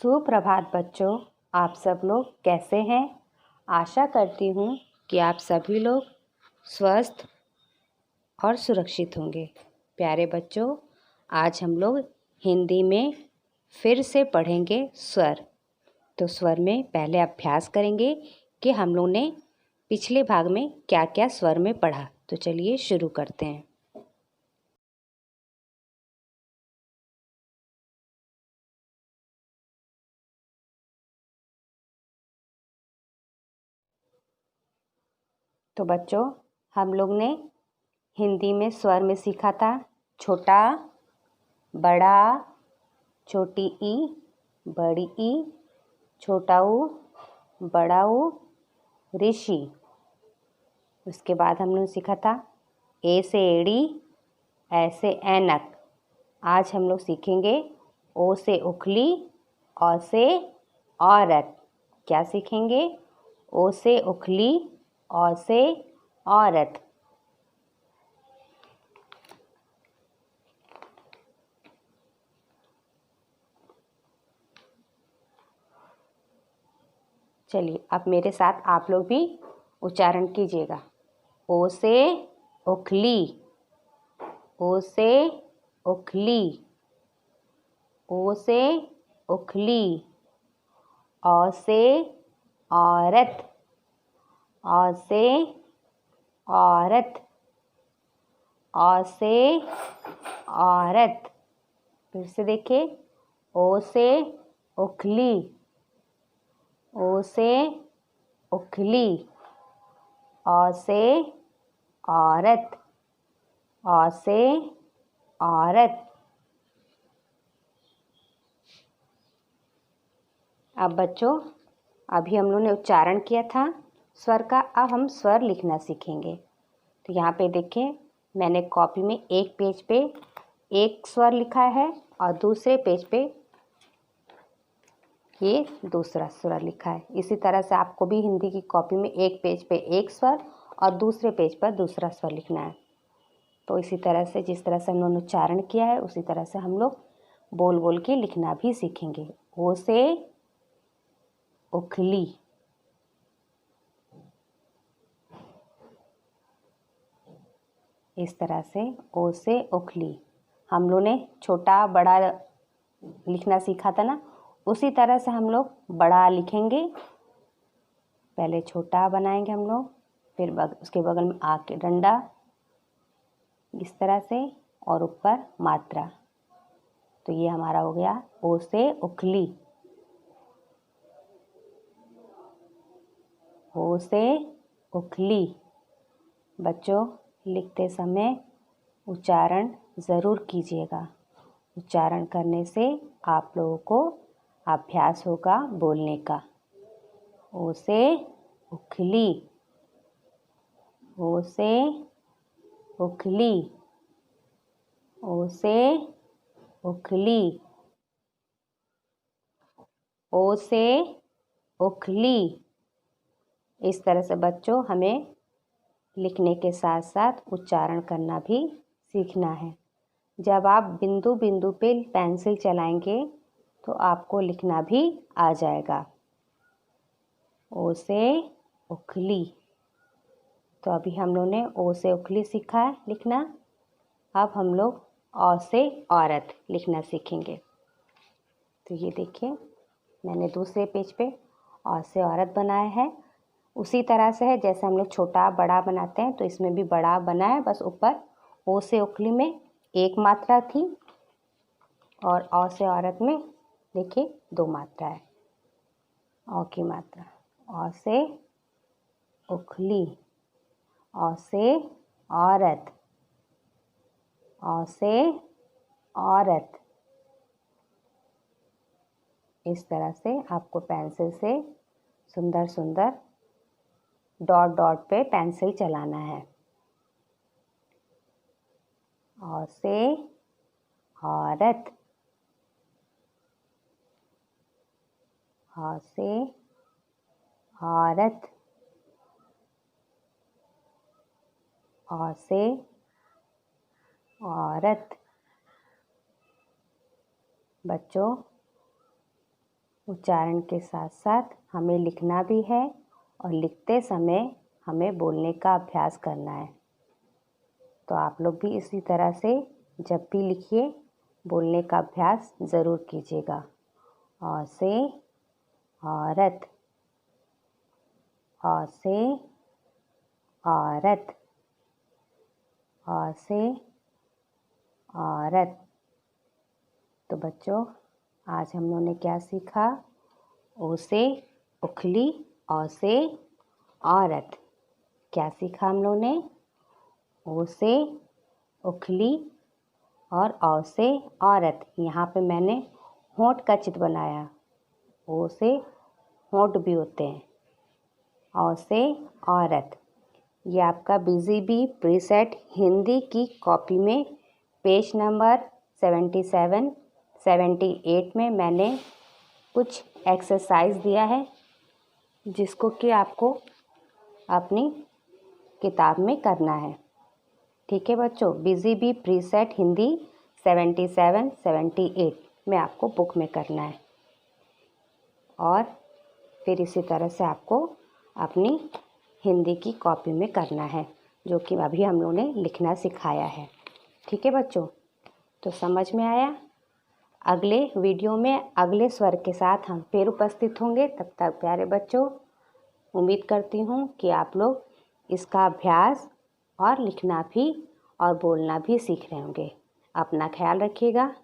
सुप्रभात बच्चों, आप सब लोग कैसे हैं। आशा करती हूँ कि आप सभी लोग स्वस्थ और सुरक्षित होंगे। प्यारे बच्चों, आज हम लोग हिंदी में फिर से पढ़ेंगे स्वर। तो स्वर में पहले अभ्यास करेंगे कि हम लोग ने पिछले भाग में क्या क्या स्वर में पढ़ा। तो चलिए शुरू करते हैं। तो बच्चों, हम लोग ने हिंदी में स्वर में सीखा था छोटा, बड़ा, छोटी ई, बड़ी ई, छोटा ऊ, बड़ा ऊ, ऋषि। उसके बाद हमने सीखा था ए से एड़ी, ऐ से ऐनक। आज हम लोग सीखेंगे ओ से उखली, औ से औरत। क्या सीखेंगे? ओ से उखली, औ से औरत। चलिए, अब मेरे साथ आप लोग भी उच्चारण कीजिएगा। ओ से उखली, ओ से उखली, ओ से उखली। औ से औरत, औ से औरत, औ से औरत। फिर से देखिए, ओ से उखली, ओ से उखली, औ से औरत, औ से औरत। अब बच्चों, अभी हम लोगों ने उच्चारण किया था स्वर का, अब हम स्वर लिखना सीखेंगे। तो यहाँ पे देखें, मैंने कॉपी में एक पेज पे एक स्वर लिखा है और दूसरे पेज पे ये दूसरा स्वर लिखा है। इसी तरह से आपको भी हिंदी की कॉपी में एक पेज पे एक स्वर और दूसरे पेज पर दूसरा स्वर लिखना है। तो इसी तरह से जिस तरह से हम लोगों ने उच्चारण किया है उसी तरह से हम लोग बोल बोल के लिखना भी सीखेंगे। ओ से उखली, इस तरह से ओ से उखली। हम लोग ने छोटा बड़ा लिखना सीखा था ना, उसी तरह से हम लोग बड़ा लिखेंगे। पहले छोटा बनाएंगे हम लोग, फिर उसके बगल में आ के डंडा, इस तरह से, और ऊपर मात्रा। तो ये हमारा हो गया ओ से उखली, ओ से उखली। बच्चों, लिखते समय उच्चारण ज़रूर कीजिएगा। उच्चारण करने से आप लोगों को अभ्यास होगा बोलने का। ओ से उखली, ओ से उखली, ओ से उखली, ओ से उखली। इस तरह से बच्चों हमें लिखने के साथ साथ उच्चारण करना भी सीखना है। जब आप बिंदु बिंदु पे पेंसिल चलाएंगे तो आपको लिखना भी आ जाएगा। ओ से उखली। तो अभी हम लोग ने ओ से उखली सीखा है लिखना। अब हम लोग औ से औरत लिखना सीखेंगे। तो ये देखिए, मैंने दूसरे पेज पे औ से औरत बनाया है। उसी तरह से है जैसे हम लोग छोटा बड़ा बनाते हैं, तो इसमें भी बड़ा बना है, बस ऊपर ओ से उखली में एक मात्रा थी और औ से औरत में देखिए दो मात्रा है। औ की मात्रा, औ से उखली, औ से औरत, औ से औरत। इस तरह से आपको पेंसिल से सुंदर सुंदर डॉट डॉट पे पेंसिल चलाना है। औ से औरत, औ से औरत, औ से औरत। बच्चों, उच्चारण के साथ साथ हमें लिखना भी है और लिखते समय हमें बोलने का अभ्यास करना है। तो आप लोग भी इसी तरह से जब भी लिखिए बोलने का अभ्यास ज़रूर कीजिएगा। औ से औरत, औ से औरत, औ से औरत। तो बच्चों आज हम लोगों ने क्या सीखा? ओ से उखली, औ से औरत। क्या सीखा हम लोगों ने? ओ से उखली और औ से औरत। यहाँ पे मैंने होंठ का चित्र बनाया। ओ से होंठ भी होते हैं। औ से औरत। ये आपका BGB प्रीसेट हिंदी की कॉपी में पेज नंबर 77, 78 में मैंने कुछ एक्सरसाइज दिया है जिसको कि आपको अपनी किताब में करना है। ठीक है बच्चों, BGB प्रीसेट हिंदी 77, 78 में आपको बुक में करना है और फिर इसी तरह से आपको अपनी हिंदी की कॉपी में करना है जो कि अभी हम लोगों ने लिखना सिखाया है। ठीक है बच्चों, तो समझ में आया? अगले वीडियो में अगले स्वर के साथ हम फिर उपस्थित होंगे। तब तक प्यारे बच्चों, उम्मीद करती हूँ कि आप लोग इसका अभ्यास और लिखना भी और बोलना भी सीख रहे होंगे। अपना ख्याल रखिएगा।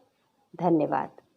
धन्यवाद।